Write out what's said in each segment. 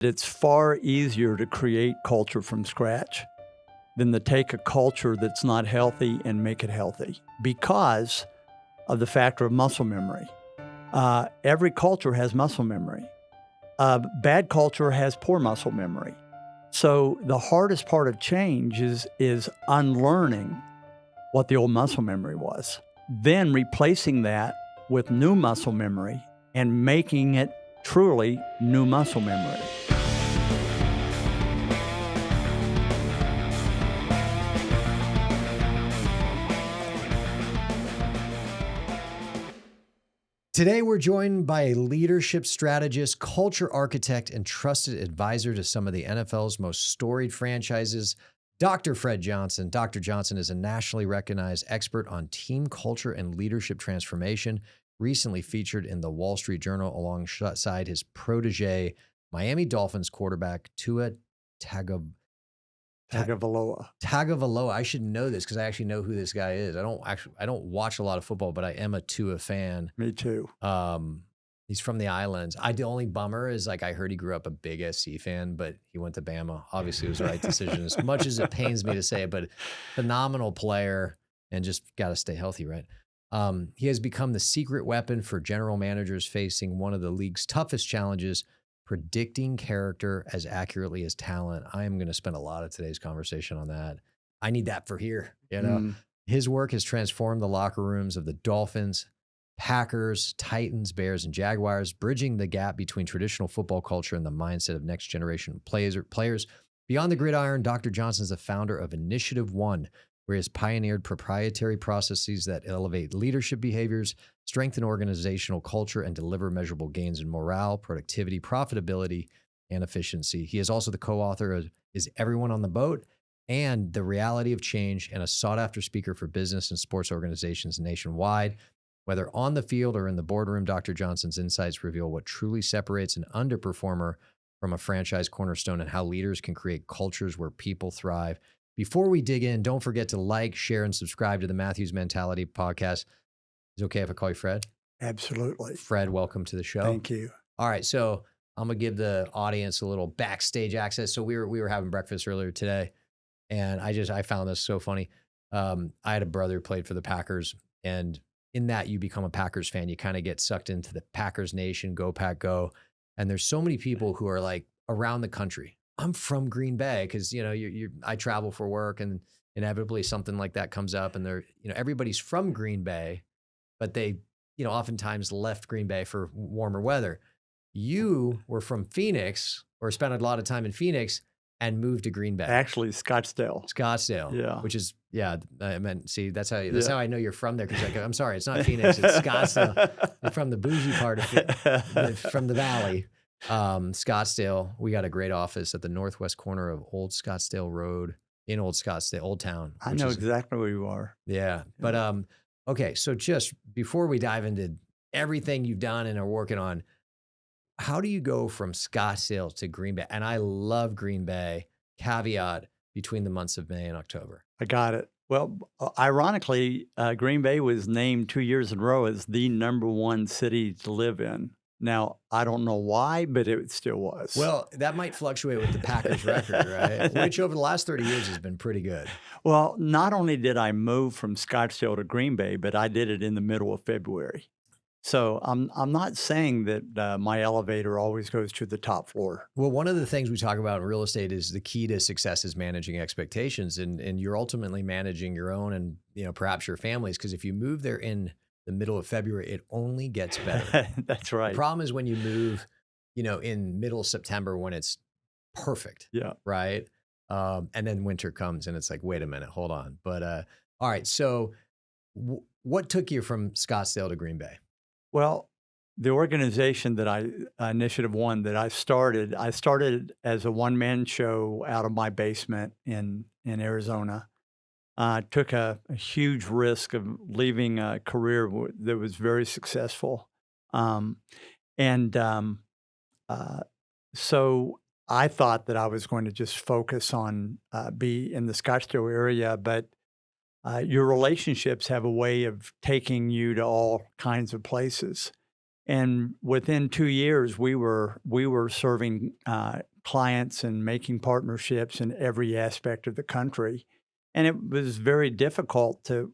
It's far easier to create culture from scratch than to take a culture that's not healthy and make it healthy because of the factor of muscle memory. Every culture has muscle memory. Bad culture has poor muscle memory. So the hardest part of change is unlearning what the old muscle memory was, then replacing that with new muscle memory and making it truly new muscle memory. Today, we're joined by a leadership strategist, culture architect, and trusted advisor to some of the NFL's most storied franchises, Dr. Fred Johnson. Dr. Johnson is a nationally recognized expert on team culture and leadership transformation, recently featured in the Wall Street Journal alongside his protege, Miami Dolphins quarterback Tua Tagovailoa. I should know this because I actually know who this guy is. I don't watch a lot of football, but I am a Tua fan. Me too. He's from the islands. The only bummer is I heard he grew up a big SC fan, but he went to Bama. Obviously, it was the right decision. As much as it pains me to say it, but phenomenal player and just got to stay healthy, right? He has become the secret weapon for general managers facing one of the league's toughest challenges, predicting character as accurately as talent. I am going to spend a lot of today's conversation on that. I need that for here. His work has transformed the locker rooms of the Dolphins, Packers, Titans, Bears, and Jaguars, bridging the gap between traditional football culture and the mindset of next generation players. Beyond the gridiron, Dr. Johnson is the founder of Initiative One, where he has pioneered proprietary processes that elevate leadership behaviors, strengthen organizational culture, and deliver measurable gains in morale, productivity, profitability, and efficiency. He is also the co-author of Is Everyone on the Boat? And The Reality of Change, and a sought-after speaker for business and sports organizations nationwide. Whether on the field or in the boardroom, Dr. Johnson's insights reveal what truly separates an underperformer from a franchise cornerstone and how leaders can create cultures where people thrive. Before we dig in, don't forget to like, share, and subscribe to the Matthews Mentality podcast. Is it okay if I call you Fred? Absolutely. Fred, welcome to the show. Thank you. All right, so I'm going to give the audience a little backstage access. So we were having breakfast earlier today, and I found this so funny. I had a brother who played for the Packers, and in that you become a Packers fan. You kind of get sucked into the Packers nation, go Pack go. And there's so many people who are around the country. I'm from Green Bay because, I travel for work and inevitably something like that comes up and everybody's from Green Bay, but they, oftentimes left Green Bay for warmer weather. You were from Phoenix or spent a lot of time in Phoenix and moved to Green Bay. Actually, Scottsdale. Yeah. Which is, I meant, see, that's how I know you're from there. Because I'm sorry, it's not Phoenix, it's Scottsdale. You're from the bougie part of it, from the valley. Scottsdale, we got a great office at the northwest corner of Old Scottsdale Road in Old Scottsdale, Old Town. I know exactly where you are. Yeah. But, okay. So just before we dive into everything you've done and are working on, how do you go from Scottsdale to Green Bay? And I love Green Bay, caveat between the months of May and October. I got it. Well, ironically, Green Bay was named 2 years in a row as the #1 city to live in. Now, I don't know why, but it still was. Well, that might fluctuate with the Packers record, right? Which over the last 30 years has been pretty good. Well, not only did I move from Scottsdale to Green Bay, but I did it in the middle of February. So I'm not saying that my elevator always goes to the top floor. Well, one of the things we talk about in real estate is the key to success is managing expectations, and you're ultimately managing your own and perhaps your family's, because if you move there in the middle of February, it only gets better. That's right. The problem is when you move, in middle of September when it's perfect. Yeah. Right. And then winter comes and it's like, wait a minute, hold on. But all right. So what took you from Scottsdale to Green Bay? Well, the organization that Initiative One that I started as a one-man show out of my basement in Arizona. Took a huge risk of leaving a career that was very successful. So I thought that I was going to just focus on be in the Scottsdale area, but your relationships have a way of taking you to all kinds of places. And within 2 years, we were serving clients and making partnerships in every aspect of the country. And it was very difficult to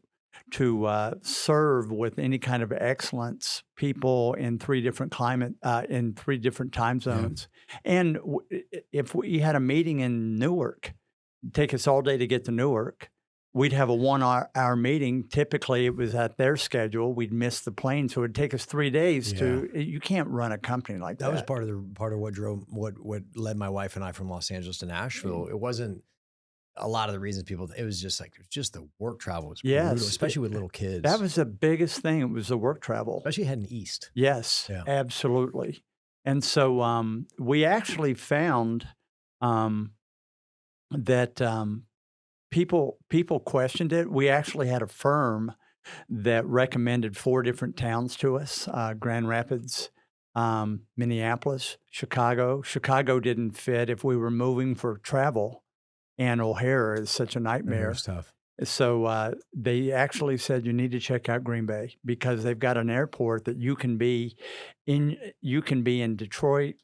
serve with any kind of excellence people in three different in three different time zones. And if we had a meeting in Newark, it'd take us all day to get to Newark. We'd have a 1 hour meeting. Typically, it was at their schedule. We'd miss the plane, so it'd take us 3 days to. You can't run a company like that. That was part of what led my wife and I from Los Angeles to Nashville. It wasn't a lot of the reasons people. It was just the work travel was brutal, especially with little kids. That was the biggest thing. It was the work travel, especially heading east. Yes, absolutely. And so we actually found that. People questioned it. We actually had a firm that recommended 4 different towns to us: Grand Rapids, Minneapolis, Chicago. Chicago didn't fit if we were moving for travel, and O'Hare is such a nightmare. It's tough. So they actually said you need to check out Green Bay because they've got an airport that you can be in. You can be in Detroit,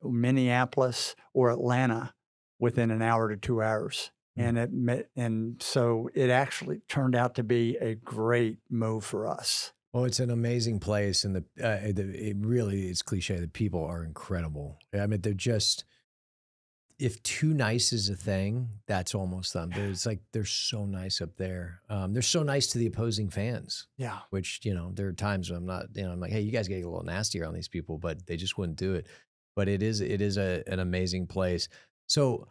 Minneapolis, or Atlanta within an hour to 2 hours. And so it actually turned out to be a great move for us. Well, it's an amazing place, and it really is cliche. The people are incredible. I mean, they're just, if too nice is a thing, that's almost them. It's like they're so nice up there. They're so nice to the opposing fans. Yeah. Which, there are times when I'm not, I'm like, hey, you guys get a little nasty around these people, but they just wouldn't do it. But it is an amazing place. So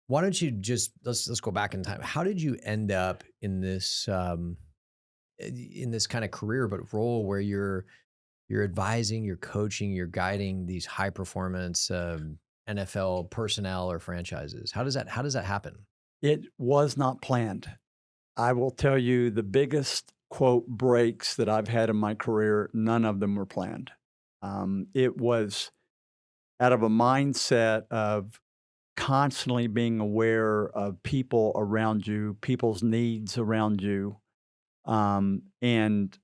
why don't you just let's go back in time. How did you end up in this kind of career but role where you're advising, you're coaching, you're guiding these high performance NFL personnel or franchises? How does that happen? It was not planned. I will tell you the biggest quote breaks that I've had in my career, none of them were planned. It was out of a mindset of constantly being aware of people around you, people's needs around you, and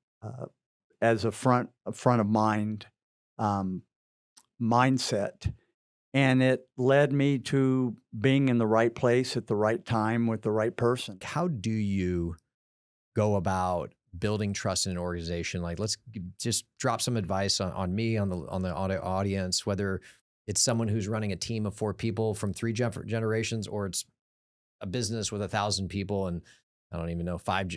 as a front of mind mindset. And it led me to being in the right place at the right time with the right person. How do you go about building trust in an organization? Like, let's just drop some advice on me, on the audience, whether it's someone who's running a team of 4 people from 3 generations, or it's a business with 1,000 people and I don't even know, 5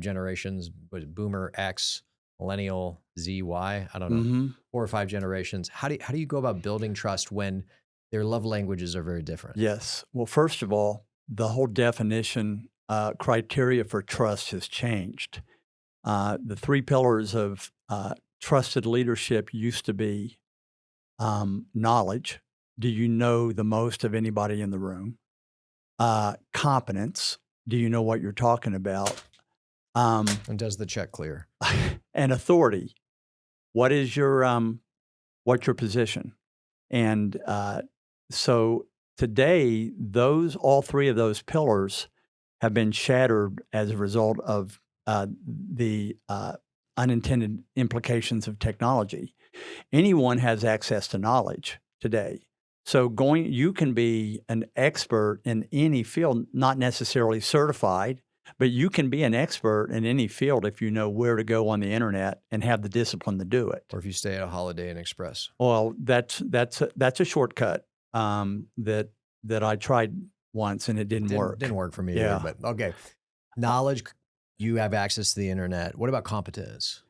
generations, Boomer, X, Millennial, Z, Y, I don't know, 4 or 5 generations. How do you go about building trust when their love languages are very different? Yes. Well, first of all, the whole definition criteria for trust has changed. The 3 pillars of trusted leadership used to be knowledge. Do you know the most of anybody in the room? Competence. Do you know what you're talking about? And does the check clear? And authority. What is your what's your position? And so today, all 3 of those pillars have been shattered as a result of the unintended implications of technology. Anyone has access to knowledge today. So you can be an expert in any field, not necessarily certified, but you can be an expert in any field if you know where to go on the internet and have the discipline to do it. Or if you stay at a Holiday Inn Express. Well, that's a shortcut that I tried once and it didn't work. Didn't work for me either, but okay. Knowledge, you have access to the internet. What about competence?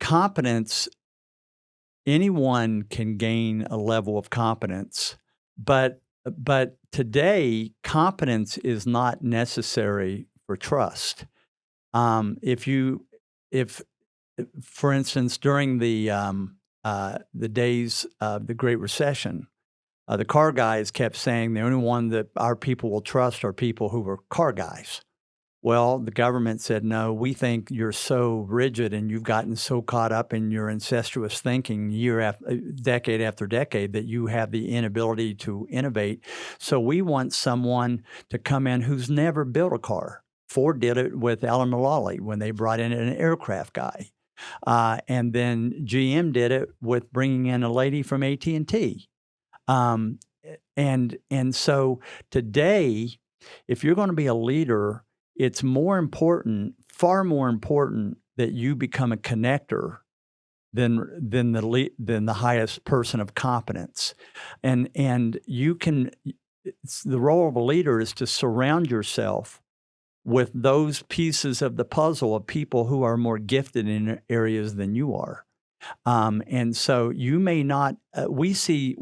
Competence, anyone can gain a level of competence, but today competence is not necessary for trust. If for instance, during the days of the Great Recession, the car guys kept saying the only one that our people will trust are people who were car guys. Well, the government said, no, we think you're so rigid and you've gotten so caught up in your incestuous thinking decade after decade that you have the inability to innovate. So we want someone to come in who's never built a car. Ford did it with Alan Mulally when they brought in an aircraft guy. And then GM did it with bringing in a lady from AT&T. Um, and so today, if you're going to be a leader, it's more important, far more important, that you become a connector than the highest person of competence, and you can. The role of a leader is to surround yourself with those pieces of the puzzle of people who are more gifted in areas than you are. And so you may not. We see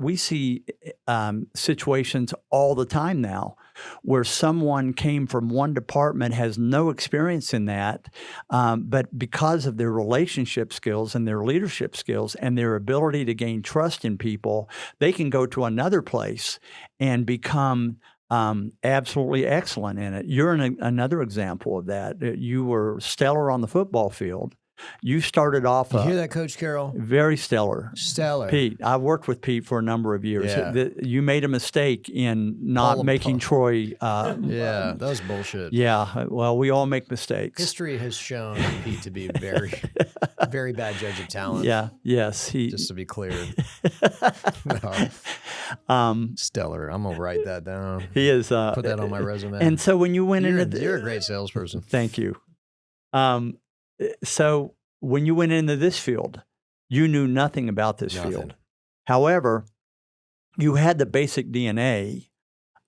situations all the time now where someone came from one department, has no experience in that, but because of their relationship skills and their leadership skills and their ability to gain trust in people, they can go to another place and become absolutely excellent in it. You're another example of that. You were stellar on the football field. You started off You hear that, Coach Carroll? very stellar. Stellar. Pete, I worked with Pete for a number of years. Yeah. You made a mistake in not making Troy. Yeah, that was bullshit. Yeah, well, we all make mistakes. History has shown Pete to be very, very bad judge of talent. Yeah, yes. Just to be clear. Stellar. I'm going to write that down. He is. Put that on my resume. And so when you went into... You're a great salesperson. Thank you. So when you went into this field, you knew nothing about this field. However, you had the basic DNA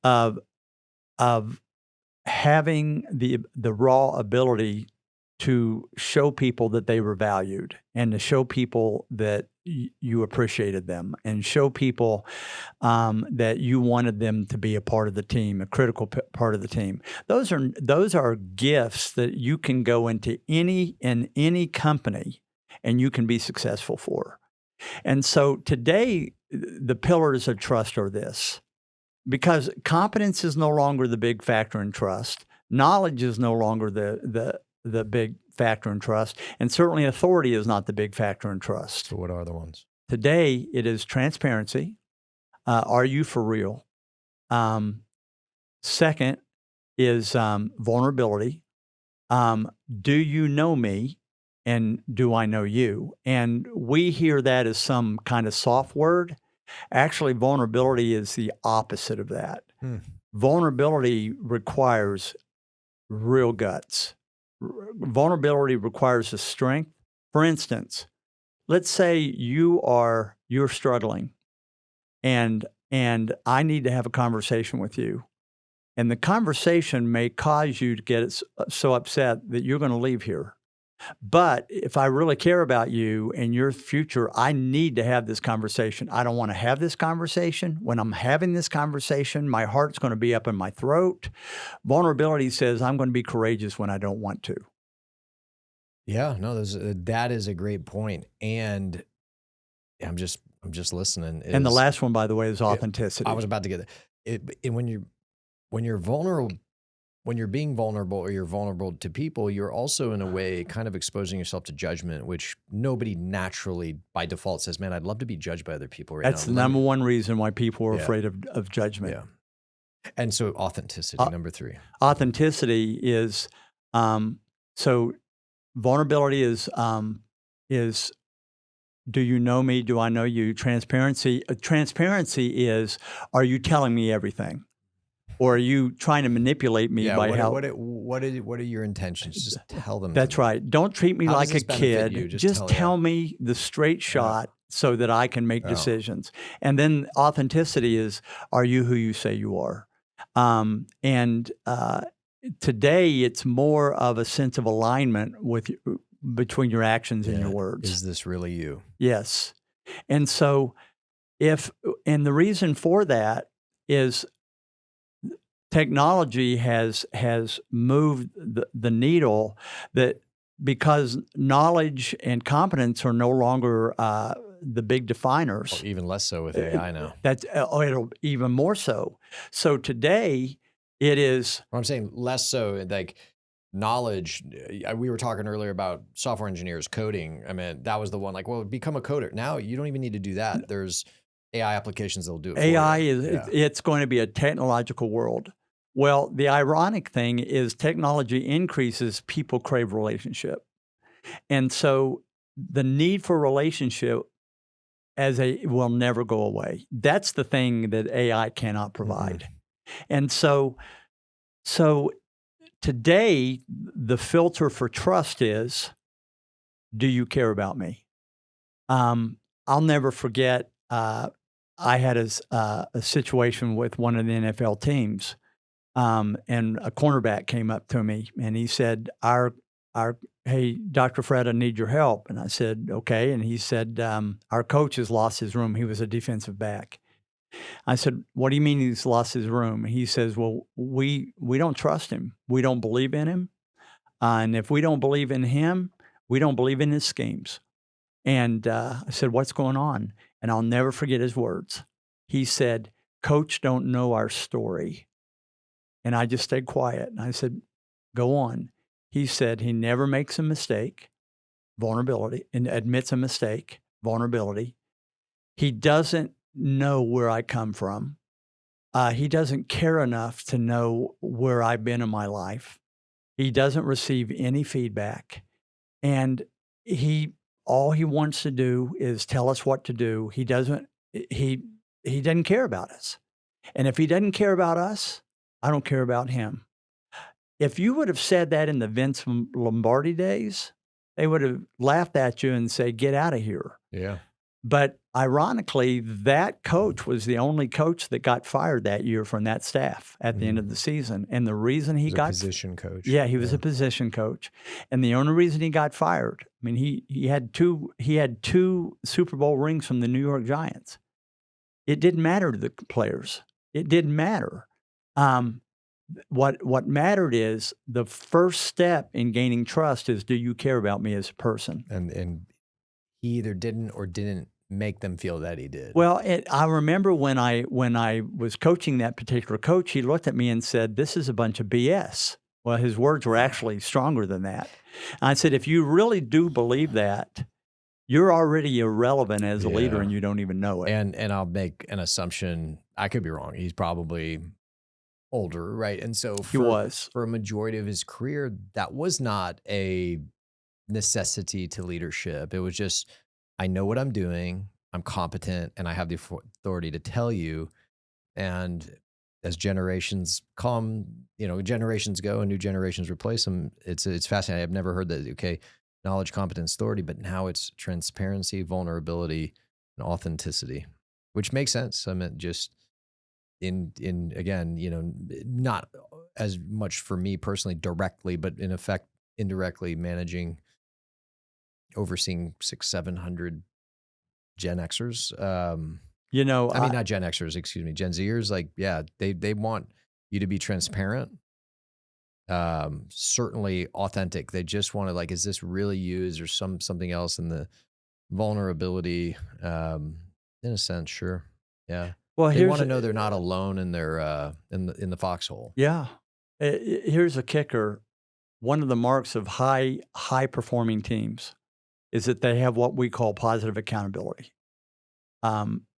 of having the raw ability to show people that they were valued and to show people that you appreciated them and show people that you wanted them to be a part of the team, a critical part of the team. Those are gifts that you can go into any company and you can be successful for. And so today, the pillars of trust are this, because competence is no longer the big factor in trust. Knowledge is no longer the big factor in trust, and certainly authority is not the big factor in trust. So what are the ones? Today, it is transparency. Are you for real? Second is vulnerability. Do you know me, and do I know you? And we hear that as some kind of soft word. Actually, vulnerability is the opposite of that. Vulnerability requires real guts. Vulnerability requires a strength. For instance, let's say you're struggling, and I need to have a conversation with you, and the conversation may cause you to get so upset that you're going to leave here. But if I really care about you and your future, I need to have this conversation. I don't want to have this conversation. When I'm having this conversation, my heart's going to be up in my throat. Vulnerability says I'm going to be courageous when I don't want to. Yeah, no, that is a great point. And I'm just listening. And the last one, by the way, is authenticity. I was about to get that. When you're vulnerable, when you're being vulnerable or you're vulnerable to people, you're also in a way kind of exposing yourself to judgment, which nobody naturally by default says, man, I'd love to be judged by other people right now. That's the number one reason why people are afraid of judgment. Yeah. And so authenticity, number 3. Authenticity is, so vulnerability is do you know me? Do I know you? Transparency is, are you telling me everything? Or are you trying to manipulate me by what are your intentions? Just tell them. That's right. Don't treat me like a kid. Just tell me the straight shot so that I can make decisions. And then authenticity is, are you who you say you are? Today, it's more of a sense of alignment between your actions and your words. Is this really you? Yes. And so and the reason for that is technology has moved the needle, that because knowledge and competence are no longer the big definers. Even less so with AI now. It'll even more so. So today it is. I'm saying less so, like knowledge. We were talking earlier about software engineers coding. I mean, that was the one, like, well, become a coder. Now you don't even need to do that. There's AI applications that'll do it. AI it's going to be a technological world. Well, the ironic thing is technology increases, people crave relationship. And so the need for relationship will never go away. That's the thing that AI cannot provide. And so today, the filter for trust is, do you care about me? I'll never forget, I had a situation with one of the NFL teams, and a cornerback came up to me and he said, "Hey, Dr. Fred, I need your help." And I said, "Okay." And he said, "Our coach has lost his room." He was a defensive back. I said, "What do you mean he's lost his room?" He says, "Well, we don't trust him. We don't believe in him. And if we don't believe in him, we don't believe in his schemes." And I said, "What's going on?" And I'll never forget his words. He said, "Coach don't know our story." And I just stayed quiet. And I said, "Go on." He said, "He never makes a mistake, vulnerability, and admits a mistake, vulnerability. He doesn't know where I come from. He doesn't care enough to know where I've been in my life. He doesn't receive any feedback. And all he wants to do is tell us what to do. He doesn't care about us. And if he doesn't care about us, I don't care about him." If you would have said that in the Vince Lombardi days, they would have laughed at you and say, "Get out of here." Yeah. But ironically, that coach was the only coach that got fired that year from that staff at the end of the season. And the reason he got position coach. Yeah, he was a position coach. And the only reason he got fired, I mean, he had two Super Bowl rings from the New York Giants. It didn't matter to the players. It didn't matter. What mattered is the first step in gaining trust is, do you care about me as a person? And he either didn't or didn't make them feel that he did. Well, I remember when I was coaching that particular coach, he looked at me and said, "This is a bunch of BS." Well, his words were actually stronger than that. And I said, "If you really do believe that, you're already irrelevant as a leader and you don't even know it." And I'll make an assumption. I could be wrong. He's probably older, right? And so for a majority of his career, that was not a necessity to leadership. It was just, I know what I'm doing, I'm competent, and I have the authority to tell you. And as generations come, generations go and new generations replace them. It's fascinating. I've never heard that. Okay, knowledge, competence, authority, but now it's transparency, vulnerability, and authenticity, which makes sense. I mean, just in again, not as much for me personally directly, but in effect indirectly overseeing 600-700 Gen Xers. I mean, not Gen Xers, excuse me, Gen Zers. Like, yeah, they want you to be transparent, certainly authentic. They just want to, like, is this really you? Is there something else? In the vulnerability, in a sense, sure, yeah. Well, they want to know they're not alone in their in the foxhole. Yeah, here's a kicker. One of the marks of high performing teams is that they have what we call positive accountability.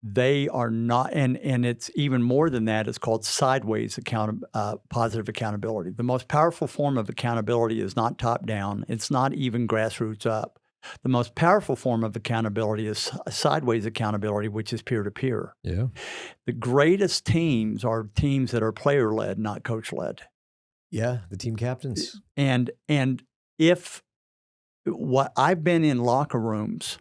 They are not, and it's even more than that. It's called sideways positive accountability. The most powerful form of accountability is not top down. It's not even grassroots up. The most powerful form of accountability is sideways accountability, which is peer to peer. Yeah. The greatest teams are teams that are player led, not coach led. Yeah, the team captains. And if what I've been in locker rooms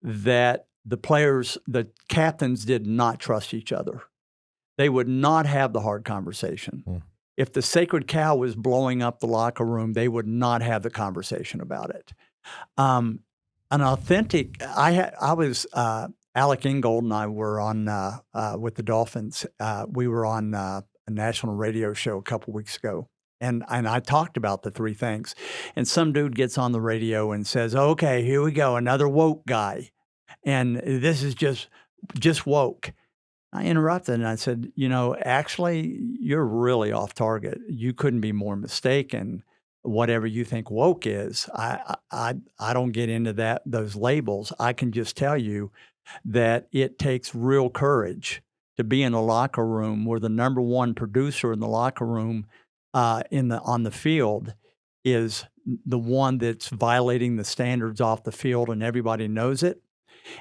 that the captains did not trust each other. They would not have the hard conversation. If the sacred cow was blowing up the locker room, they would not have the conversation about it. An authentic, Alec Ingold and I were on, with the Dolphins. We were on a national radio show a couple weeks ago. And I talked about the three things. And some dude gets on the radio and says, "Okay, here we go, another woke guy. And this is just woke." I interrupted and I said, "Actually, you're really off target. You couldn't be more mistaken. Whatever you think woke is, I don't get into those labels. I can just tell you that it takes real courage to be in a locker room where the number one producer in the locker room on the field is the one that's violating the standards off the field and everybody knows it.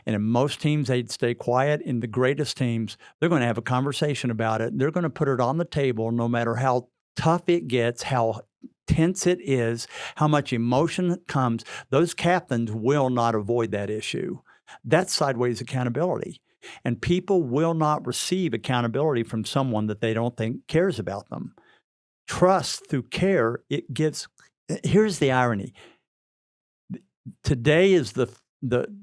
And in most teams, they'd stay quiet. In the greatest teams, they're going to have a conversation about it. They're going to put it on the table no matter how tough it gets, how tense it is, how much emotion comes. Those captains will not avoid that issue. That's sideways accountability. And people will not receive accountability from someone that they don't think cares about them. Trust through care, it gives. Here's the irony. Today is the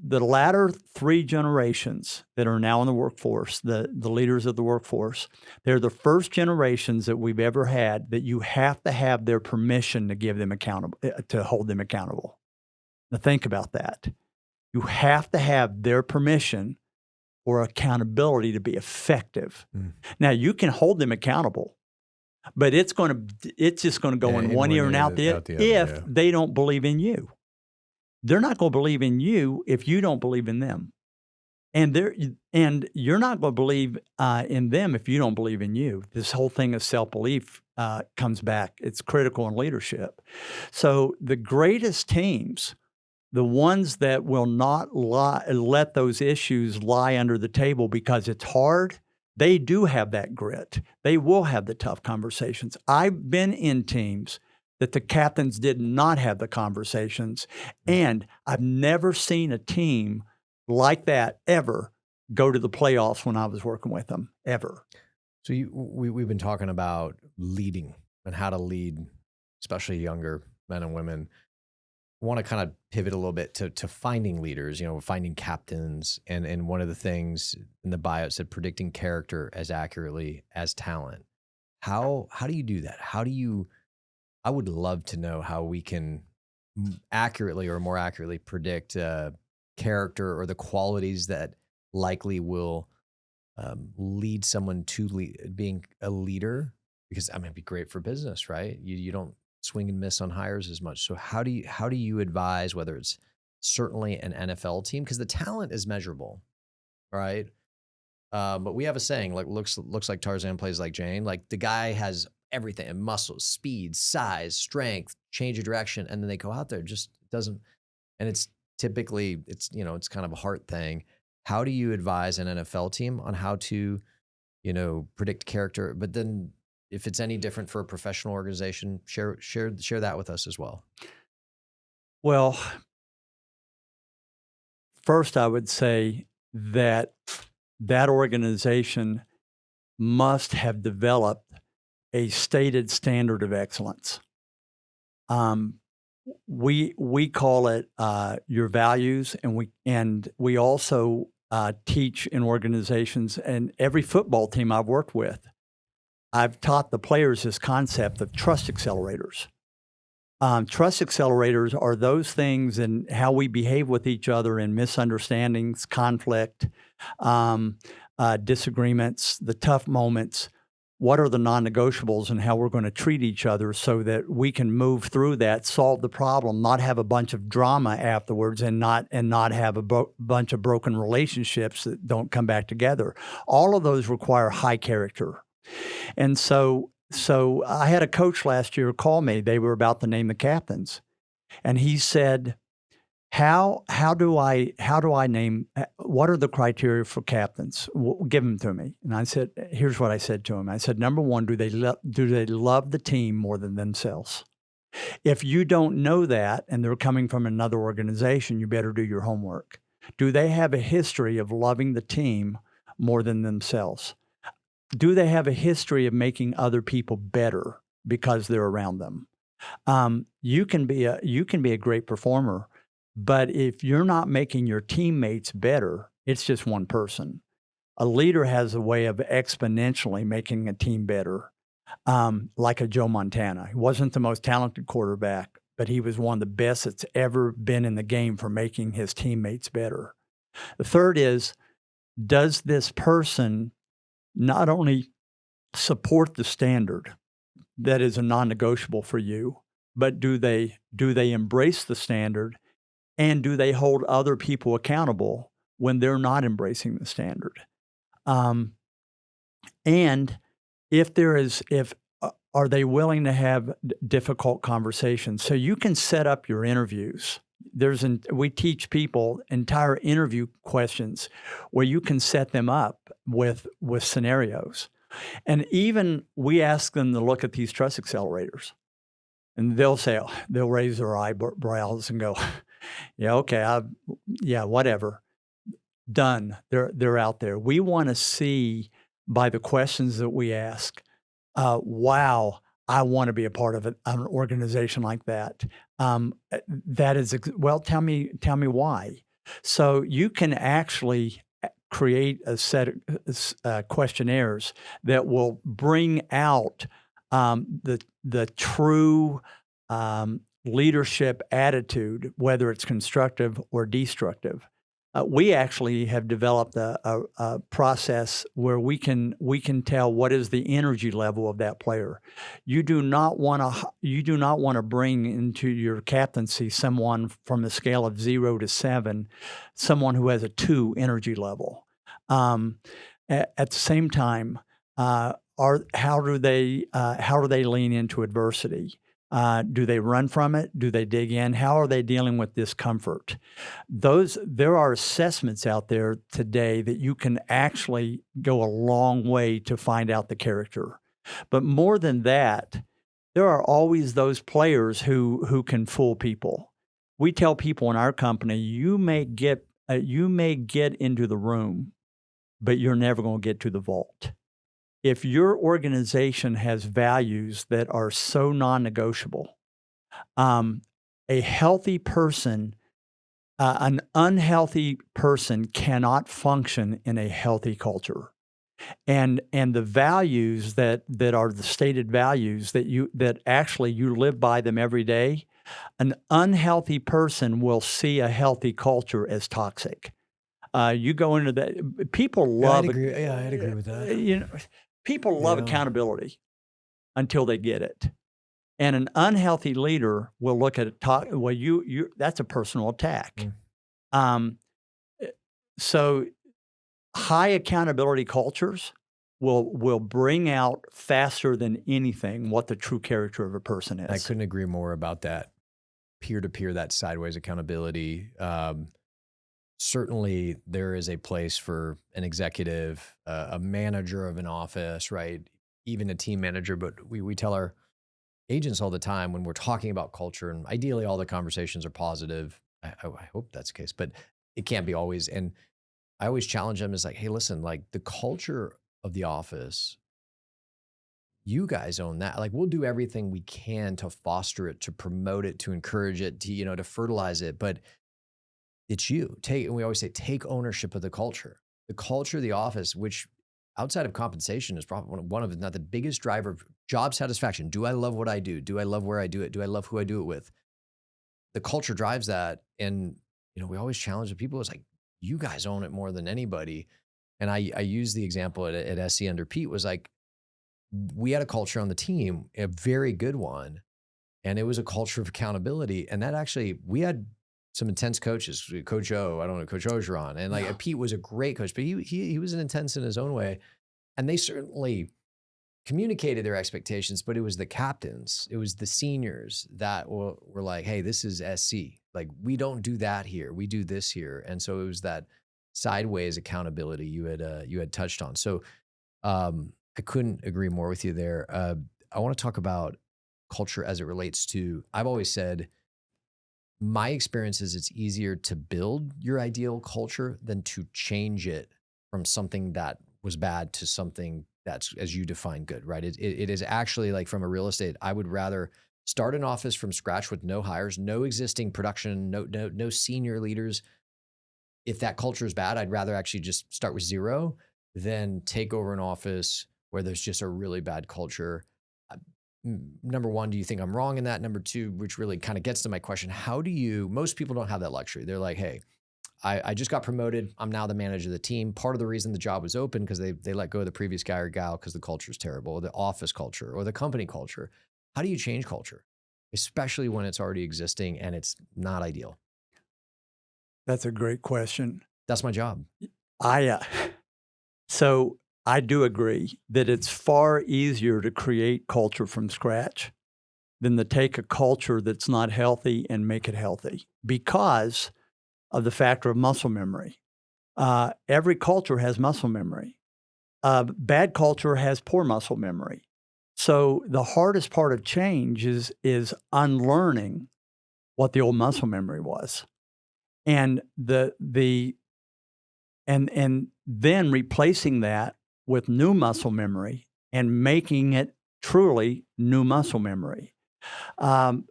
latter three generations that are now in the workforce, the leaders of the workforce. They're the first generations that we've ever had that you have to have their permission to give them accountable, to hold them accountable. Now think about that. You have to have their permission or accountability to be effective. Now you can hold them accountable, but it's just going to go in one ear and out the other if they don't believe in you. They're not going to believe in you if you don't believe in them. And you're not going to believe in them if you don't believe in you. This whole thing of self-belief comes back. It's critical in leadership. So the greatest teams, the ones that will not let those issues lie under the table because it's hard, they do have that grit. They will have the tough conversations. I've been in teams that the captains did not have the conversations, and I've never seen a team like that ever go to the playoffs when I was working with them, ever. So we've been talking about leading and how to lead, especially younger men and women. I want to kind of pivot a little bit to finding leaders, finding captains. And one of the things in the bio, it said predicting character as accurately as talent. How do you do that? I would love to know how we can accurately or more accurately predict character or the qualities that likely will lead someone to being a leader, because it'd be great for business, right? You don't swing and miss on hires as much. So how do you advise, whether it's certainly an NFL team, because the talent is measurable, right? But we have a saying, like looks like Tarzan, plays like Jane. Like the guy has everything, and muscles, speed, size, strength, change of direction, and then they go out there, just doesn't. And it's typically it's kind of a heart thing. How do you advise an NFL team on how to, predict character? But then if it's any different for a professional organization, share that with us as well. Well, first I would say that organization must have developed a stated standard of excellence. We call it your values, and we also teach in organizations. And every football team I've worked with, I've taught the players this concept of trust accelerators. Trust accelerators are those things in how we behave with each other in misunderstandings, conflict, disagreements, the tough moments. What are the non-negotiables and how we're going to treat each other so that we can move through that, solve the problem, not have a bunch of drama afterwards, and not have a bunch of broken relationships that don't come back together. All of those require high character. And so I had a coach last year call me. They were about to name the captains. And he said, How do I name, what are the criteria for captains? Give them to me. And I said, here's what I said to him. I said, number one, do they love the team more than themselves? If you don't know that and they're coming from another organization, you better do your homework. Do they have a history of loving the team more than themselves? Do they have a history of making other people better because they're around them? You can be a great performer, but if you're not making your teammates better, it's just one person. A leader has a way of exponentially making a team better, like a Joe Montana. He wasn't the most talented quarterback, but he was one of the best that's ever been in the game for making his teammates better. The third is, does this person not only support the standard that is a non-negotiable for you, but do they embrace the standard? And do they hold other people accountable when they're not embracing the standard? And are they willing to have difficult conversations? So you can set up your interviews. we teach people entire interview questions where you can set them up with scenarios. And even we ask them to look at these trust accelerators, and they'll raise their eyebrows and go, yeah, okay, yeah, whatever. Done. They're out there. We want to see by the questions that we ask, wow, I want to be a part of an organization like that. That is well. Tell me why. So you can actually create a set of questionnaires that will bring out the true leadership attitude, whether it's constructive or destructive. We actually have developed a process where we can tell what is the energy level of that player. You do not want to bring into your captaincy someone from a scale of 0 to 7, someone who has a 2 energy level. At the same time, how do they lean into adversity? Do they run from it? Do they dig in? How are they dealing with discomfort? There are assessments out there today that you can actually go a long way to find out the character. But more than that, there are always those players who can fool people. We tell people in our company, you may get into the room, but you're never going to get to the vault. If your organization has values that are so non-negotiable, a healthy person, an unhealthy person cannot function in a healthy culture. And the values that are the stated values that actually you live by them every day, an unhealthy person will see a healthy culture as toxic. You go into that. People love. I'd agree with that. People love accountability until they get it. And an unhealthy leader will look at it, that's a personal attack. So high accountability cultures will bring out faster than anything what the true character of a person is. I couldn't agree more about that. Peer-to-peer, that sideways accountability. Certainly there is a place for an executive, a manager of an office, right? Even a team manager. But we tell our agents all the time when we're talking about culture, and ideally all the conversations are positive. I hope that's the case, but it can't be always. And I always challenge them is like, hey, listen, like the culture of the office, you guys own that. Like we'll do everything we can to foster it, to promote it, to encourage it, to fertilize it. But it's you. And we always say, take ownership of the culture. The culture of the office, which outside of compensation is probably one of, if not the biggest driver of job satisfaction. Do I love what I do? Do I love where I do it? Do I love who I do it with? The culture drives that. And, we always challenge the people. It's like, you guys own it more than anybody. And I use the example at SC under Pete was like, we had a culture on the team, a very good one. And it was a culture of accountability. And that actually, we had some intense coaches, Coach O, I don't know, Coach Ogeron. And Pete was a great coach, but he was an intense in his own way. And they certainly communicated their expectations, but it was the captains, it was the seniors that were like, hey, this is SC. Like, we don't do that here. We do this here. And so it was that sideways accountability you had touched on. So I couldn't agree more with you there. I want to talk about culture as it relates to, I've always said, my experience is it's easier to build your ideal culture than to change it from something that was bad to something that's, as you define, good, right? It is actually like from a real estate, I would rather start an office from scratch with no hires, no existing production, no senior leaders. If that culture is bad, I'd rather actually just start with 0 than take over an office where there's just a really bad culture. Number one, do you think I'm wrong in that? Number two, which really kind of gets to my question, most people don't have that luxury. They're like, hey, I just got promoted. I'm now the manager of the team. Part of the reason the job was open because they let go of the previous guy or gal because the culture is terrible, or the office culture or the company culture. How do you change culture, especially when it's already existing and it's not ideal? That's a great question. That's my job. So I do agree that it's far easier to create culture from scratch than to take a culture that's not healthy and make it healthy because of the factor of muscle memory. Every culture has muscle memory. Bad culture has poor muscle memory. So the hardest part of change is unlearning what the old muscle memory was, and and then replacing that with new muscle memory and making it truly new muscle memory. Um,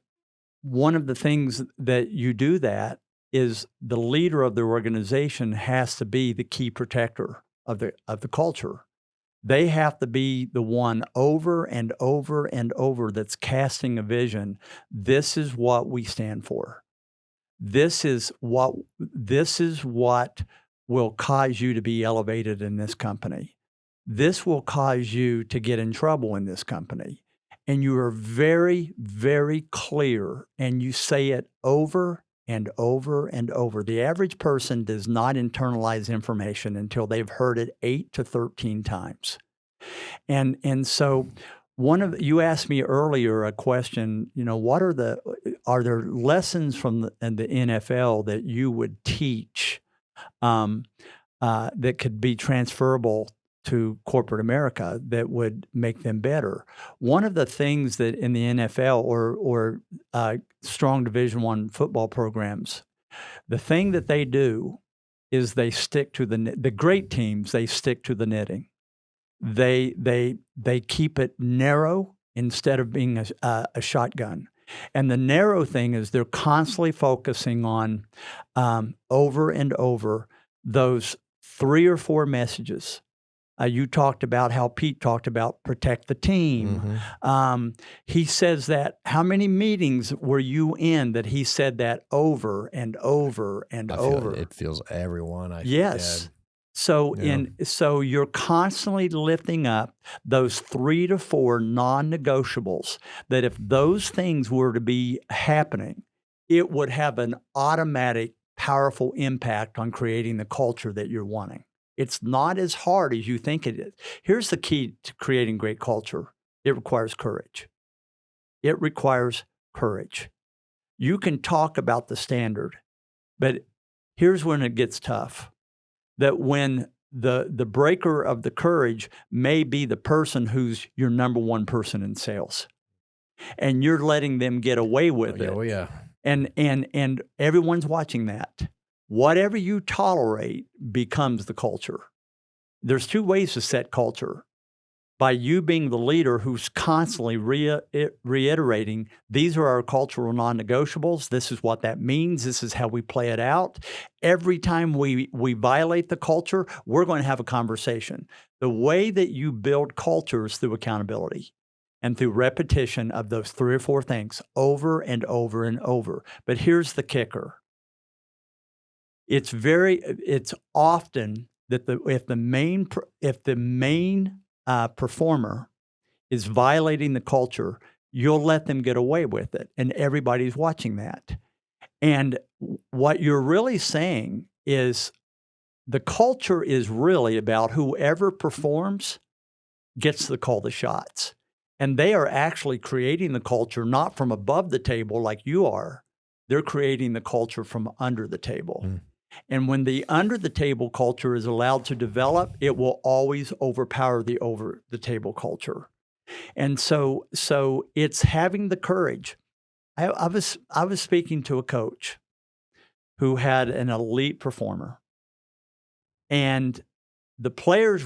One of the things that you do that is the leader of the organization has to be the key protector of the culture. They have to be the one over and over and over that's casting a vision. This is what we stand for. This is what will cause you to be elevated in this company. This will cause you to get in trouble in this company. And you are very, very clear and you say it over and over and over. The average person does not internalize information until they've heard it 8 to 13 times. And so you asked me earlier a question, are there lessons from the NFL that you would teach that could be transferable to corporate America that would make them better? One of the things that in the NFL or strong Division I football programs, the thing that they do is they stick to the great teams. They stick to the knitting. They keep it narrow instead of being a shotgun. And the narrow thing is they're constantly focusing on over and over those 3 or 4 messages. You talked about how Pete talked about protect the team. Mm-hmm. He says that. How many meetings were you in that he said that over and over and over? It feels everyone. Yes. So so you're constantly lifting up those 3 to 4 non-negotiables that if those things were to be happening, it would have an automatic, powerful impact on creating the culture that you're wanting. It's not as hard as you think it is. Here's the key to creating great culture. It requires courage. It requires courage. You can talk about the standard, but here's when it gets tough. That when the breaker of the courage may be the person who's your number one person in sales, and you're letting them get away with it. Oh yeah. And everyone's watching that. Whatever you tolerate becomes the culture. There's 2 ways to set culture. By you being the leader who's constantly reiterating, these are our cultural non-negotiables. This is what that means. This is how we play it out. Every time we violate the culture, we're going to have a conversation. The way that you build culture is through accountability and through repetition of those 3 or 4 things over and over and over. But here's the kicker. It's often that if the main performer is violating the culture, you'll let them get away with it, and everybody's watching that. And what you're really saying is the culture is really about whoever performs gets to call the shots. And they are actually creating the culture not from above the table like you are. They're creating the culture from under the table. And when the under the table culture is allowed to develop, it will always overpower the over the table culture. And so it's having the courage. I was speaking to a coach who had an elite performer, and the players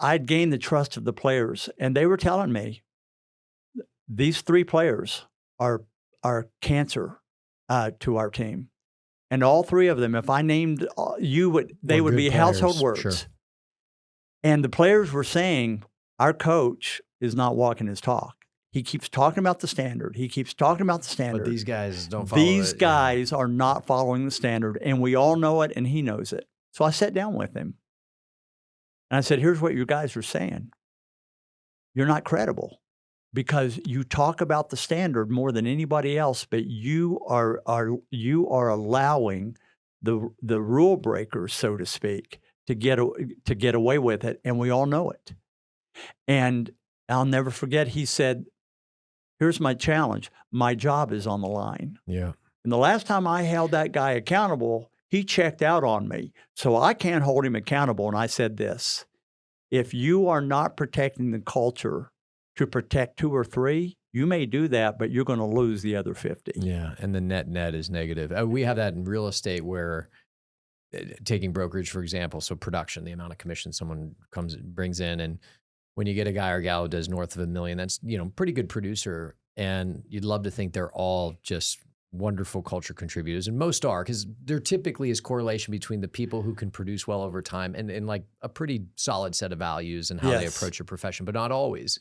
I'd gained the trust of the players, and they were telling me these 3 players are cancer to our team. And all 3 of them, if I named they would be household words. Sure. And the players were saying, our coach is not walking his talk. He keeps talking about the standard. He keeps talking about the standard. But these guys don't follow it. These guys are not following the standard, and we all know it, and he knows it. So I sat down with him, and I said, here's what you guys are saying. You're not credible. Because you talk about the standard more than anybody else, but you are allowing the rule breakers, so to speak, to get away with it, and we all know it. And I'll never forget. He said, here's my challenge. My job is on the line. Yeah. And the last time I held that guy accountable, he checked out on me. So I can't hold him accountable. And I said this, if you are not protecting the culture to protect 2 or 3, you may do that, but you're going to lose the other 50. Yeah. And the net is negative. We have that in real estate where taking brokerage, for example, so production, the amount of commission someone brings in, and when you get a guy or gal who does north of $1 million, that's, pretty good producer. And you'd love to think they're all just wonderful culture contributors. And most are, because there typically is correlation between the people who can produce well over time and like a pretty solid set of values and how they approach a profession, but not always.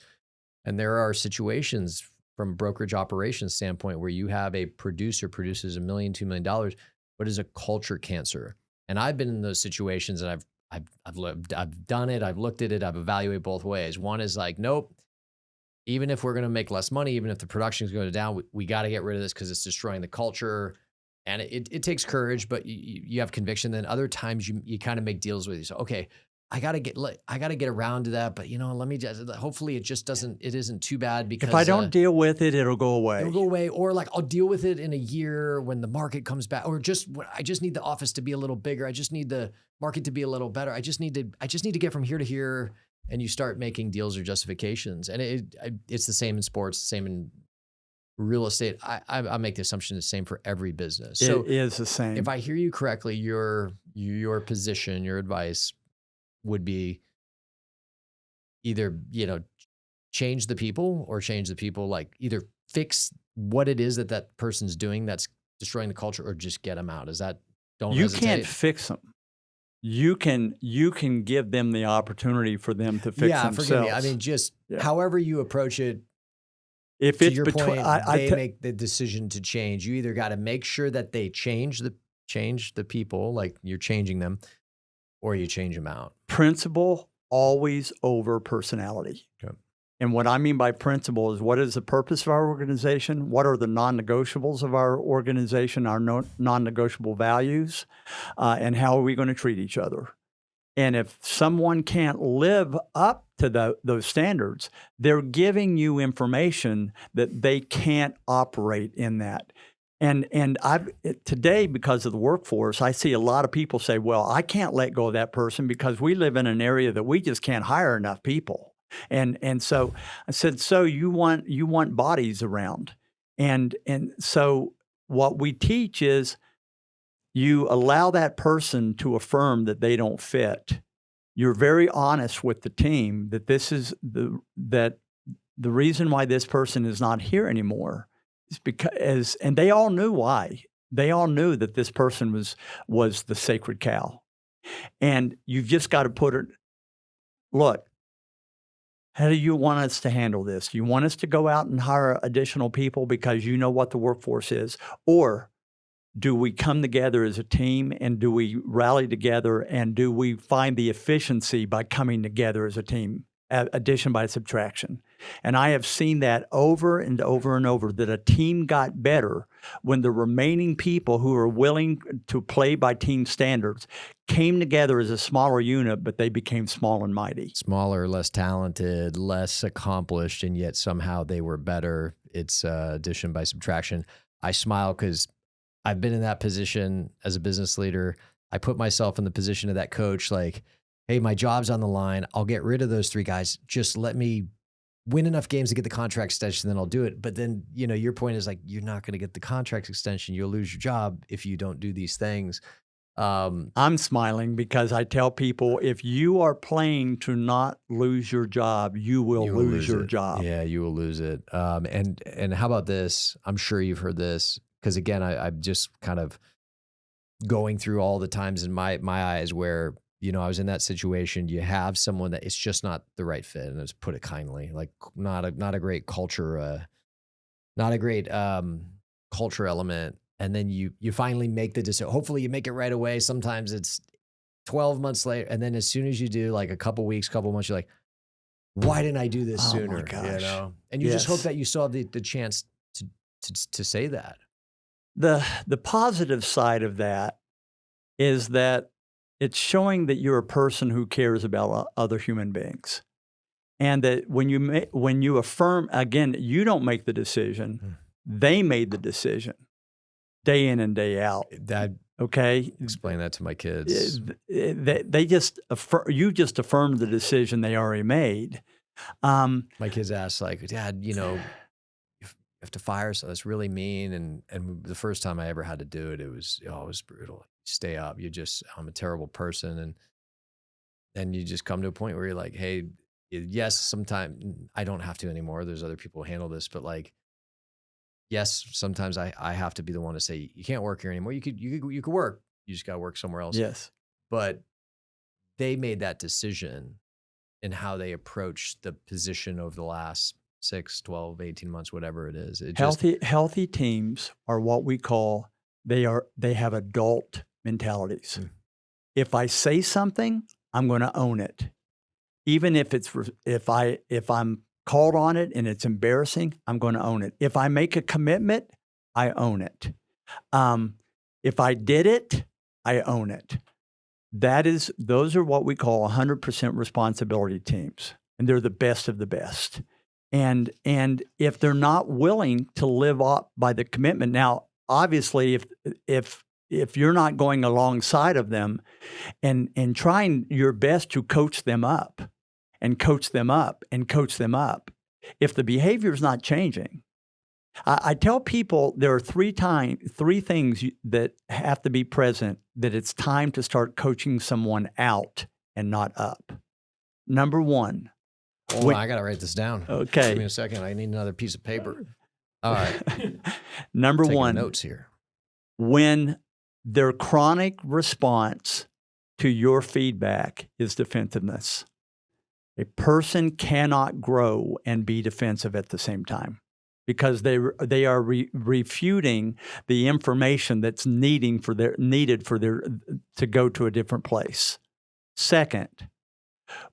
And there are situations from a brokerage operations standpoint where you have a producer produces $1 million, $2 million, but is a culture cancer. And I've been in those situations, and I've done it, I've looked at it, I've evaluated both ways. One is like, nope, even if we're going to make less money, even if the production is going down, we got to get rid of this because it's destroying the culture. And it takes courage, but you have conviction. Then other times you kind of make deals with you. So, okay, I got to get around to that, but let me just, hopefully it isn't too bad, because if I don't deal with it, it'll go away. It'll go away. Or like, I'll deal with it in a year when the market comes back, or I just need the office to be a little bigger. I just need the market to be a little better. I just need to get from here to here. And you start making deals or justifications. And it's the same in sports, the same in real estate. I make the assumption it's the same for every business. So it is the same. If I hear you correctly, your position, your advice would be either, change the people, or change the people, like either fix what it is that person's doing that's destroying the culture, or just get them out. Don't you hesitate. Can't fix them. You can give them the opportunity for them to fix themselves. Forgive me. I mean, just however you approach it. If to it's your between, point, they make the decision to change. You either got to make sure that they change the people, like you're changing them, or you change them out. Principle always over personality. Okay. And what I mean by principle is, what is the purpose of our organization? What are the non-negotiables of our organization, our non-negotiable values? And how are we going to treat each other? And if someone can't live up to those standards, they're giving you information that they can't operate in that. And today, because of the workforce, I see a lot of people say, well, I can't let go of that person because we live in an area that we just can't hire enough people. And so I said, so you want bodies around. And so what we teach is, you allow that person to affirm that they don't fit. You're very honest with the team that that the reason why this person is not here anymore is because, and they all knew why. They all knew that this person was the sacred cow. And you've just got to put it, look, how do you want us to handle this? Do you want us to go out and hire additional people because you know what the workforce is? Or do we come together as a team, and do we rally together, and do we find the efficiency by coming together as a team, addition by subtraction? And I have seen that over and over and over, that a team got better when the remaining people who are willing to play by team standards came together as a smaller unit, but they became small and mighty. Smaller, less talented, less accomplished, and yet somehow they were better. It's addition by subtraction. I smile because I've been in that position as a business leader. I put myself in the position of that coach, like, hey, my job's on the line. I'll get rid of those 3 guys. Just let me win enough games to get the contract extension, then I'll do it. But then, your point is like, you're not going to get the contract extension. You'll lose your job if you don't do these things. I'm smiling because I tell people, if you are playing to not lose your job, you will lose your job. Yeah, you will lose it. And how about this? I'm sure you've heard this. Because again, I'm just kind of going through all the times in my eyes where, I was in that situation. You have someone that it's just not the right fit, and let's put it kindly, like not a great culture, not a great culture element. And then you finally make the decision. Hopefully you make it right away. Sometimes it's 12 months later. And then as soon as you do, like a couple weeks, couple months, you're like, why didn't I do this sooner? My gosh. And you just hope that you still have the chance to say that. The positive side of that is that it's showing that you're a person who cares about other human beings. and that when you affirm, again, you don't make the decision. They made the decision day in and day out. That Okay. explain that to my kids. They just you just affirmed the decision they already made. My kids ask like, Dad, you have to fire, so that's really mean. And the first time I ever had to do it, it was brutal. Stay up. I'm a terrible person. And then you just come to a point where you're like, hey, yes, sometimes I don't have to anymore. There's other people who handle this, but like, yes, sometimes I have to be the one to say, you can't work here anymore. You could work. You just got to work somewhere else. Yes. But they made that decision in how they approached the position over the last 6, 12, 18 months, whatever it is. Healthy teams are what we call, they have adult mentalities. If I say something, I'm going to own it. Even if I'm called on it and it's embarrassing, I'm going to own it. If I make a commitment, I own it. If I did it, I own it. Those are what we call 100% responsibility teams, and they're the best of the best. And if they're not willing to live up by the commitment, now obviously if you're not going alongside of them and trying your best to coach them up and coach them up and coach them up, if the behavior is not changing, I tell people there are three things that have to be present, that it's time to start coaching someone out and not up. Number one. I got to write this down. Okay. Give me a second. I need another piece of paper. All right. Number one. Notes here. When their chronic response to your feedback is defensiveness. A person cannot grow and be defensive at the same time, because they are refuting the information that's needed to go to a different place. Second,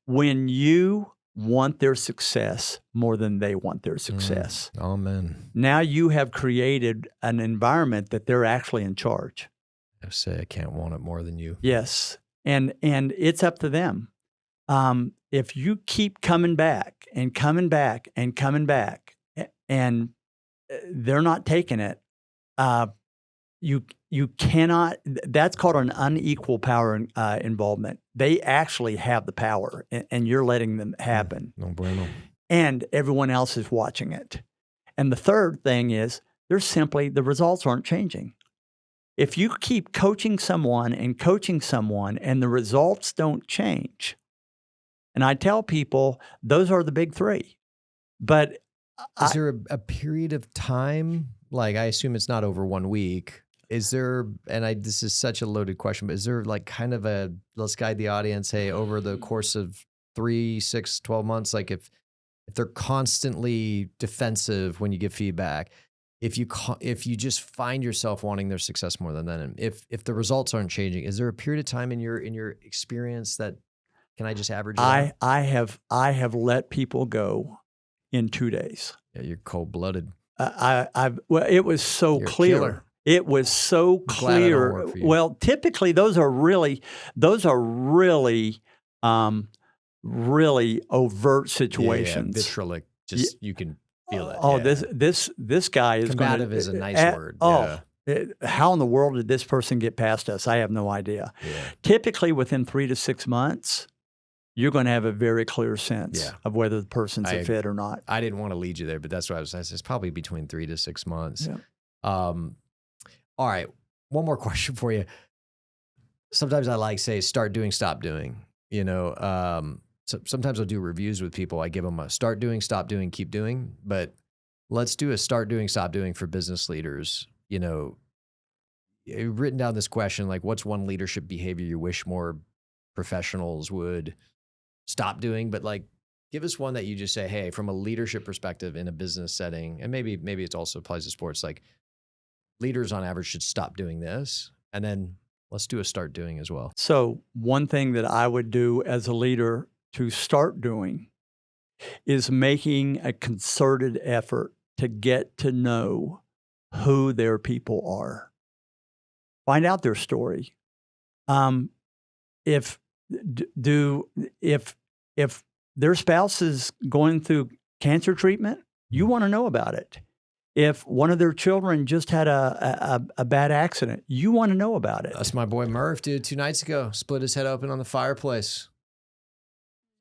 when you want their success more than they want their success. Amen. Now you have created an environment that they're actually in charge. I say I can't want it more than you. Yes. And it's up to them. If you keep coming back and coming back and coming back, and they're not taking it, you cannot. That's called an unequal power involvement. They actually have the power, and you're letting them happen. No bueno. And everyone else is watching it. And the third thing is, the results aren't changing. If you keep coaching someone and the results don't change, and I tell people those are the big three. But is there a period of time? Like, I assume it's not over 1 week. Is there, this is such a loaded question, but is there like kind of let's guide the audience, hey, over the course of 3, 6, 12 months, like if they're constantly defensive when you give feedback, if you just find yourself wanting their success more than them, if the results aren't changing, is there a period of time in your experience that, can I just average it out? I have let people go in 2 days. Yeah, you're cold-blooded. It was so clear. Killer. It was so clear. Well, typically those are really overt situations. Yeah, vitriolic. You can feel it. Oh, yeah. This guy is combative is a nice word. How in the world did this person get past us? I have no idea. Yeah. Typically within 3 to 6 months, you're going to have a very clear sense of whether the person's a fit or not. I didn't want to lead you there, but that's what I was saying. It's probably between 3 to 6 months. Yeah. All right. One more question for you. Sometimes I say, start doing, stop doing. So sometimes I'll do reviews with people. I give them a start doing, stop doing, keep doing. But let's do a start doing, stop doing for business leaders. You've written down this question, like, what's one leadership behavior you wish more professionals would stop doing? But like, give us one that you just say, hey, from a leadership perspective in a business setting, and maybe it also applies to sports, like leaders on average should stop doing this. And then let's do a start doing as well. So one thing that I would do as a leader to start doing is making a concerted effort to get to know who their people are. Find out their story. If their spouse is going through cancer treatment, you want to know about it. If one of their children just had a bad accident, you want to know about it. That's my boy Murph, dude. 2 nights ago, split his head open on the fireplace.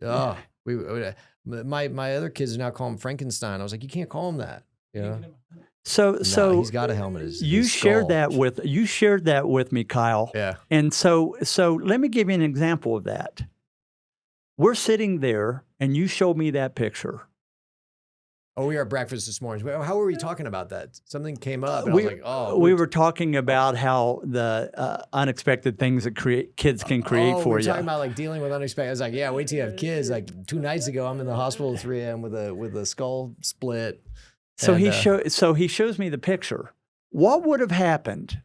Oh, my other kids now call him Frankenstein. I was like, you can't call him that. You know? So he's got a helmet. You shared that with me, Kyle. Yeah. And so let me give you an example of that. We're sitting there, and you showed me that picture. Oh, we were at breakfast this morning. How were we talking about that? Something came up, and I was like, oh. We were talking about how the unexpected things that kids can create for you. We're talking about like dealing with unexpected. I was like, yeah, wait till you have kids. Like 2 nights ago, I'm in the hospital at 3 a.m. with a skull split. So he shows me the picture. What would have happened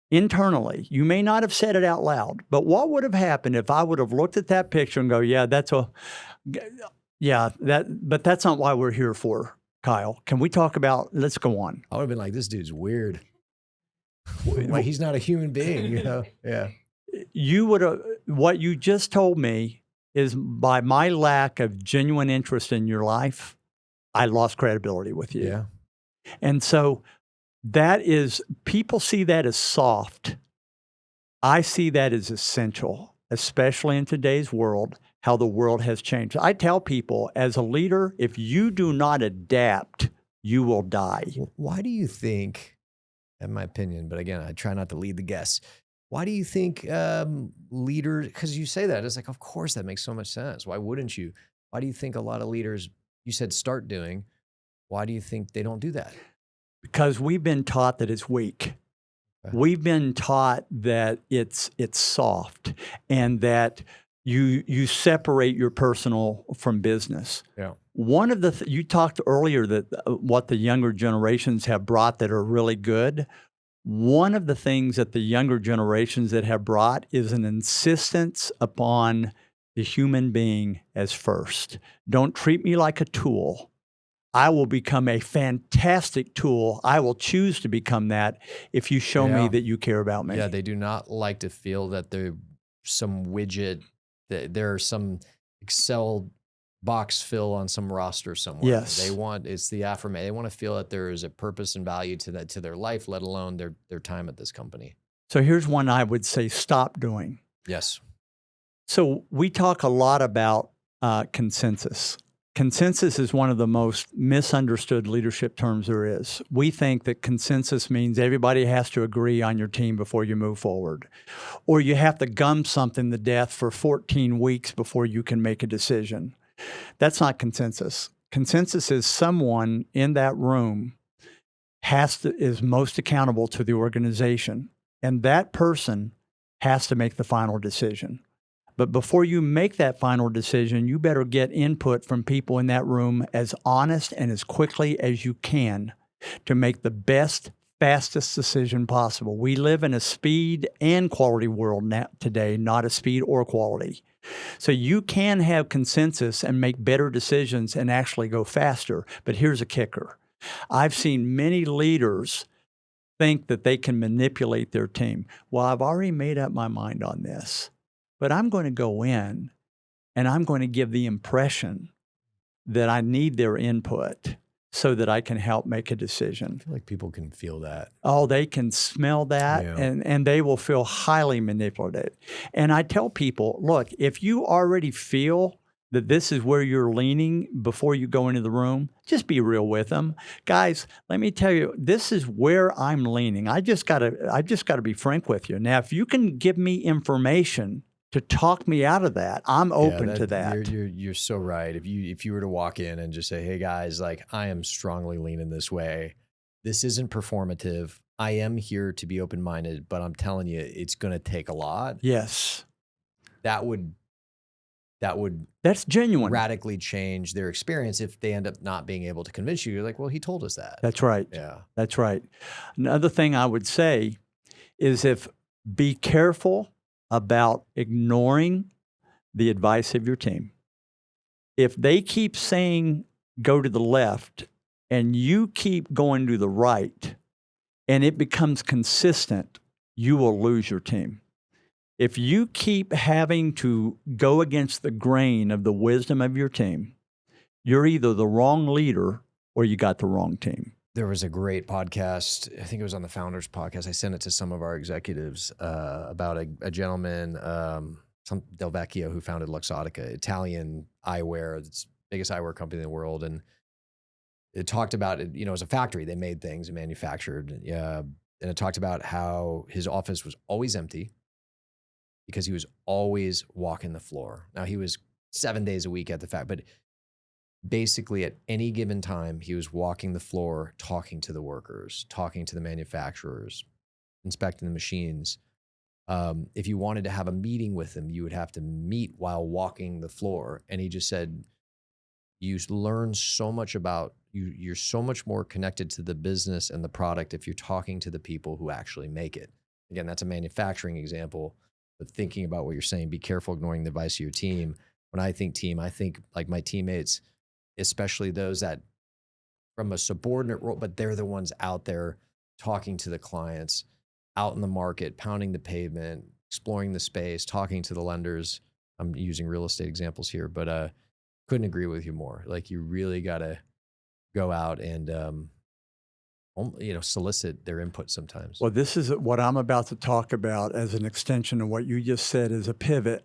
internally? You may not have said it out loud, but what would have happened if I would have looked at that picture and go, but that's not why we're here for, Kyle. Can we talk about, let's go on. I would have been like, this dude's weird. Like, he's not a human being, you know? Yeah. What you just told me is, by my lack of genuine interest in your life, I lost credibility with you. Yeah. And so people see that as soft. I see that as essential, especially in today's world, how the world has changed. I tell people, as a leader, if you do not adapt, you will die. Why do you think, in my opinion, but again, I try not to lead the guests, why do you think leaders, because you say that, it's like, of course, that makes so much sense. Why wouldn't you? Why do you think a lot of leaders, you said start doing, why do you think they don't do that? Because we've been taught that it's weak. Okay. We've been taught that it's soft, and that you separate your personal from business. Yeah. One of the you talked earlier that what the younger generations have brought that are really good. One of the things that the younger generations that have brought is an insistence upon the human being as first. Don't treat me like a tool. I will become a fantastic tool. I will choose to become that if you show me that you care about me. Yeah, they do not like to feel that they're some widget, that there's some Excel box fill on some roster somewhere. Yes. It's the affirmation. They want to feel that there is a purpose and value to their life, let alone their time at this company. So here's one I would say stop doing. Yes. So we talk a lot about consensus. Consensus is one of the most misunderstood leadership terms there is. We think that consensus means everybody has to agree on your team before you move forward, or you have to gum something to death for 14 weeks before you can make a decision. That's not consensus. Consensus is someone in that room is most accountable to the organization, and that person has to make the final decision. But before you make that final decision, you better get input from people in that room as honest and as quickly as you can to make the best, fastest decision possible. We live in a speed and quality world now, today, not a speed or quality. So you can have consensus and make better decisions and actually go faster. But here's a kicker. I've seen many leaders think that they can manipulate their team. Well, I've already made up my mind on this. But I'm going to go in and I'm going to give the impression that I need their input so that I can help make a decision. I feel like people can feel that. Oh, they can smell that, and they will feel highly manipulated. And I tell people, look, if you already feel that this is where you're leaning before you go into the room, just be real with them. Guys, let me tell you, this is where I'm leaning. I just gotta be frank with you. Now, if you can give me information to talk me out of that, I'm open to that. You're so right. If you were to walk in and just say, hey guys, like, I am strongly leaning this way. This isn't performative. I am here to be open-minded, but I'm telling you, it's going to take a lot. Yes. That's genuine. Radically change their experience if they end up not being able to convince you. You're like, well, he told us that. That's right. Yeah. That's right. Another thing I would say is be careful about ignoring the advice of your team. If they keep saying go to the left and you keep going to the right and it becomes consistent, you will lose your team. If you keep having to go against the grain of the wisdom of your team, you're either the wrong leader or you got the wrong team. There was a great podcast. I think it was on the Founders podcast. I sent it to some of our executives about a gentleman, Del Vecchio, who founded Luxottica, Italian eyewear, it's the biggest eyewear company in the world. And it talked about it, it was a factory. They made things and manufactured. And it talked about how his office was always empty because he was always walking the floor. Now, he was 7 days a week at the factory, but basically at any given time, he was walking the floor, talking to the workers, talking to the manufacturers, inspecting the machines. If you wanted to have a meeting with him, you would have to meet while walking the floor. And he just said, you learn so much about you. You're so much more connected to the business and the product if you're talking to the people who actually make it. Again, that's a manufacturing example, but thinking about what you're saying, be careful ignoring the advice of your team. When I think team, I think like my teammates, especially those that from a subordinate role, but they're the ones out there talking to the clients, out in the market, pounding the pavement, exploring the space, talking to the lenders. I'm using real estate examples here, but couldn't agree with you more. Like you really got to go out and solicit their input sometimes. Well, this is what I'm about to talk about as an extension of what you just said as a pivot.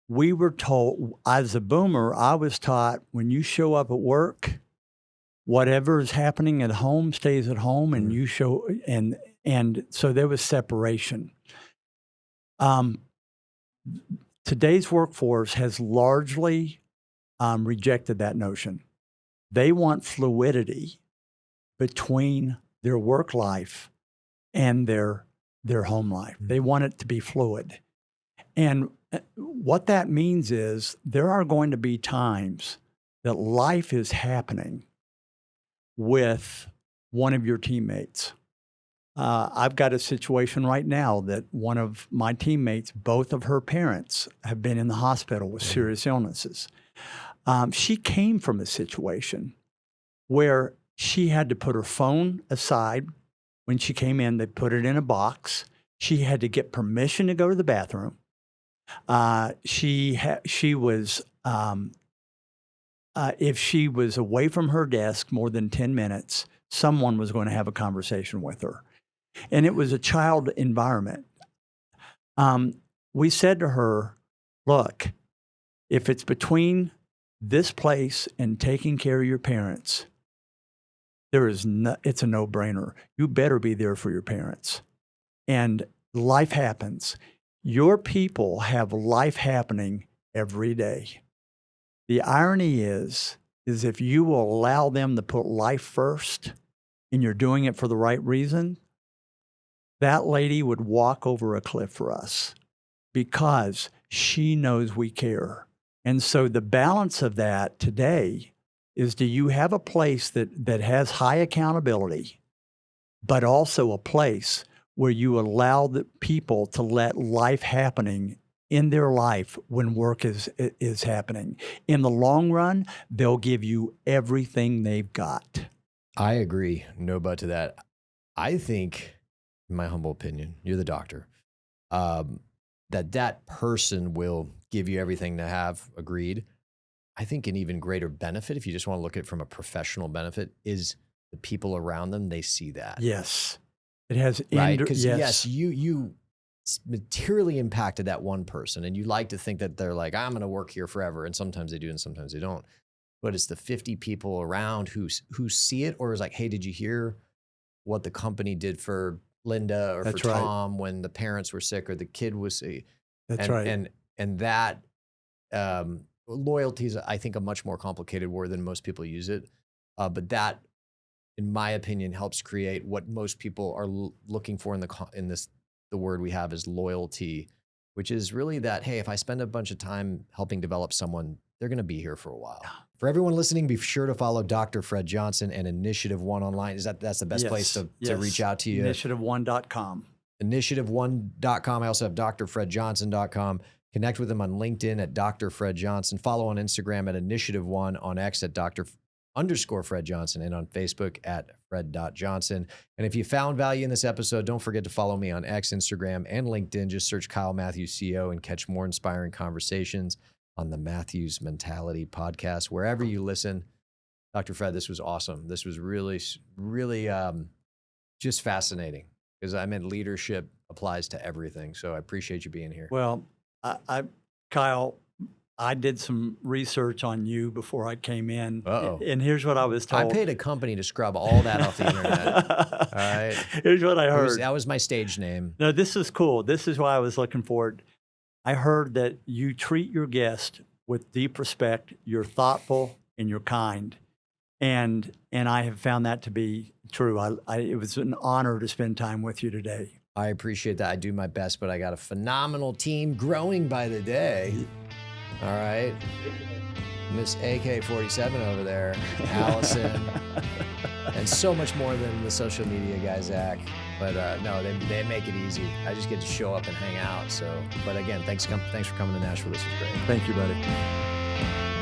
We were told, as a boomer, I was taught when you show up at work, whatever is happening at home stays at home, and you show, and so there was separation. Today's workforce has largely rejected that notion. They want fluidity between their work life and their home life. They want it to be fluid. And what that means is there are going to be times that life is happening with one of your teammates. I've got a situation right now that one of my teammates, both of her parents have been in the hospital with serious illnesses. She came from a situation where she had to put her phone aside. When she came in, they put it in a box. She had to get permission to go to the bathroom. She was, if she was away from her desk more than 10 minutes, someone was going to have a conversation with her. And it was a child environment. We said to her, look, if it's between this place and taking care of your parents, it's a no-brainer. You better be there for your parents. And life happens. Your people have life happening every day. The irony is if you will allow them to put life first and you're doing it for the right reason, that lady would walk over a cliff for us because she knows we care. And so the balance of that today is, do you have a place that has high accountability, but also a place where you allow the people to let life happening in their life when work is happening? In the long run, they'll give you everything they've got. I agree. No but to that. I think, in my humble opinion, you're the doctor, that person will give you everything to have. Agreed. I think an even greater benefit, if you just want to look at it from a professional benefit, is the people around them. They see that. Yes. It has, right? Because yes, you materially impacted that one person, and you like to think that they're like, I'm going to work here forever, and sometimes they do, and sometimes they don't. But it's the 50 people around who see it, or is like, hey, did you hear what the company did for Linda or for Tom when the parents were sick or the kid was sick? That's right. And that loyalty is, I think, a much more complicated word than most people use it. But that, in my opinion, helps create what most people are looking for in this. The word we have is loyalty, which is really that, hey, if I spend a bunch of time helping develop someone, they're going to be here for a while. For everyone listening, be sure to follow Dr. Fred Johnson and Initiative One online. That's the best place to reach out to you? Initiative1.com. Initiative1.com. I also have drfredjohnson.com. Connect with him on LinkedIn at Dr. Fred Johnson. Follow on Instagram at Initiative1, on X at Fred Johnson, and on Facebook at Fred.Johnson. And if you found value in this episode, don't forget to follow me on X, Instagram, and LinkedIn. Just search Kyle Matthews CEO and catch more inspiring conversations on the Matthews Mentality podcast, wherever you listen. Dr. Fred, this was awesome. This was really, really just fascinating, because I meant leadership applies to everything. So I appreciate you being here. Well, Kyle, I did some research on you before I came in. Uh-oh. And here's what I was told. I paid a company to scrub all that off the internet. All right. Here's what I heard. That was my stage name. No, this is cool. This is why I was looking forward. I heard that you treat your guest with deep respect. You're thoughtful and you're kind. And I have found that to be true. It was an honor to spend time with you today. I appreciate that. I do my best, but I got a phenomenal team growing by the day. All right. Miss AK-47 over there, Allison, and so much more than the social media guy, Zach. But no, they make it easy. I just get to show up and hang out. So, but again, thanks for coming to Nashville. This was great. Thank you, buddy.